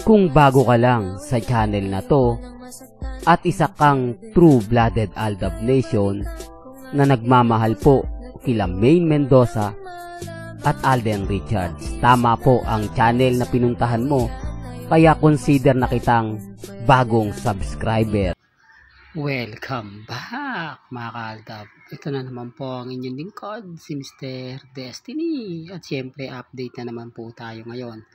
Kung bago ka lang sa channel na to at isa kang true-blooded Aldab Nation na nagmamahal po kila Maine Mendoza at Alden Richards, tama po ang channel na pinuntahan mo, kaya consider na kitang bagong subscriber. Welcome back mga ka-Aldab. Ito na naman po ang inyong lingkod, si Mr. Destiny. At syempre update na naman po tayo ngayon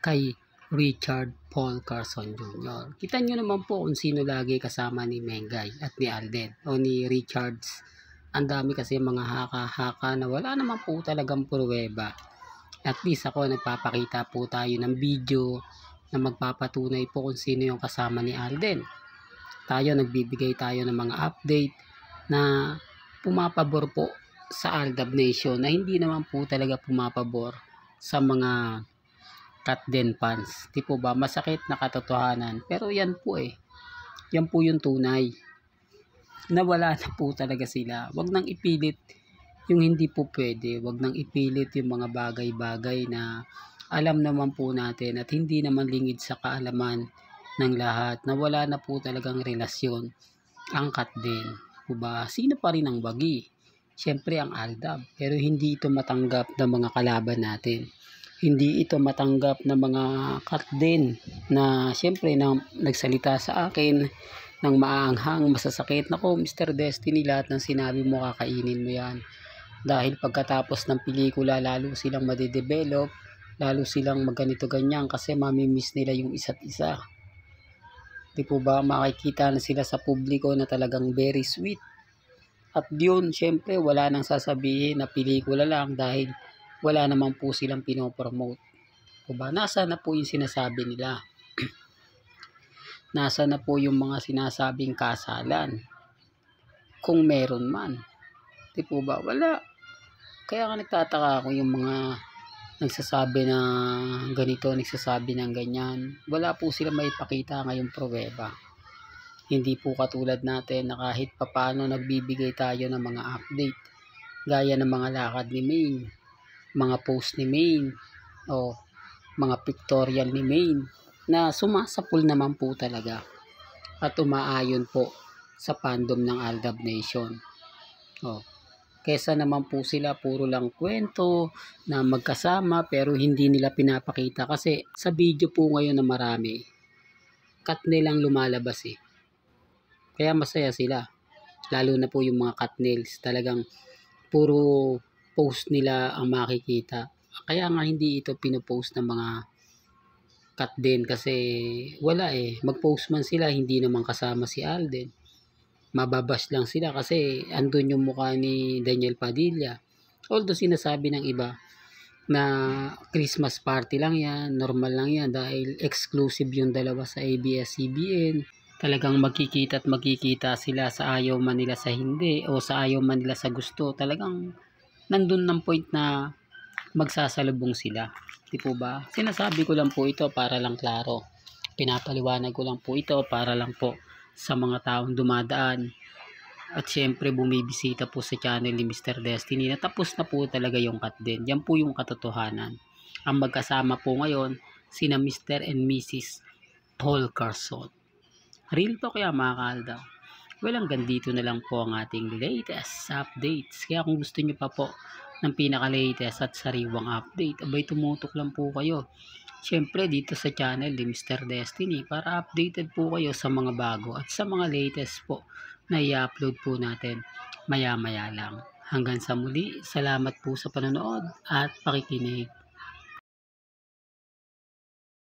kay Richard Paul Carson Jr. Kita nyo naman po kung sino lagi kasama ni Mengay at ni Alden o ni Richards. Ang dami kasi mga haka-haka na wala naman po talagang pruweba. At least ako nagpapakita po tayo ng video na magpapatunay po kung sino yung kasama ni Alden. Nagbibigay tayo ng mga update na pumapabor po sa Aldab Nation na hindi naman po talaga pumapabor sa mga Katden fans. Di po ba? Masakit na katotohanan. Pero yan po yan po yung tunay. Nawala na po talaga sila. Wag nang ipilit yung hindi po pwede. Wag nang ipilit yung mga bagay-bagay na alam naman po natin at hindi naman lingid sa kaalaman ng lahat na wala na po talagang relasyon ang Katden. Diba? Sino pa rin ang wagi? Siyempre ang Aldab. Pero hindi ito matanggap ng mga kalaban natin. Hindi ito matanggap ng mga Katden na siyempre na nagsalita sa akin ng maaanghang, masasakit. Nako, Mr. Destiny, lahat ng sinabi mo kakainin mo yan. Dahil pagkatapos ng pelikula, lalo silang madedevelop, lalo silang magganito ganyan kasi mamimiss nila yung isa't isa. Di po ba, makikita na sila sa publiko na talagang very sweet. At yun, syempre, wala nang sasabihin na pelikula lang dahil wala naman po silang pinopromote. Diba? Nasa na po yung sinasabi nila? Nasa na po yung mga sinasabing kasalan? Kung meron man. Di po ba? Wala. Kaya nga nagtataka ako yung mga nagsasabi na ganito, nagsasabi ng ganyan. Wala po sila maipakita ngayong pruweba. Hindi po katulad natin na kahit papaano nagbibigay tayo ng mga update. Gaya ng mga lakad ni Maine, mga post ni Maine, o mga pictorial ni Maine na sumasapul naman po talaga at umaayon po sa fandom ng Aldab Nation. Kesa naman po sila puro lang kwento na magkasama pero hindi nila pinapakita kasi sa video po ngayon na marami cut nilang lumalabas kaya masaya sila, lalo na po yung mga cut nails, talagang puro post nila ang makikita. Kaya nga hindi ito pinopost ng mga Katden kasi wala magpost man sila hindi naman kasama si Alden. Mababash lang sila kasi andun yung mukha ni Daniel Padilla. Although sinasabi ng iba na Christmas party lang yan, normal lang yan dahil exclusive yung dalawa sa ABS-CBN. Talagang magkikita at magkikita sila sa ayaw man nila sa hindi o sa ayaw man nila sa gusto. Talagang nandun ng point na magsasalubong sila. Di po ba? Sinasabi ko lang po ito para lang klaro. Pinapaliwanag ko lang po ito para lang po sa mga taong dumadaan at syempre bumibisita po sa channel ni Mr. Destiny na tapos na po talaga yung Katden. Yan po yung katotohanan. Ang magkasama po ngayon sina Mr. and Mrs. Paul Carson. Real to kaya mga ka-Aldab. Well, hanggang dito na lang po ang ating latest updates. Kaya kung gusto nyo pa po ng pinaka-latest at sariwang update, abay tumutok lang po kayo syempre dito sa channel ni Mr. Destiny para updated po kayo sa mga bago at sa mga latest po na i-upload po natin maya-maya lang. Hanggang sa muli, salamat po sa panonood at pakikinig.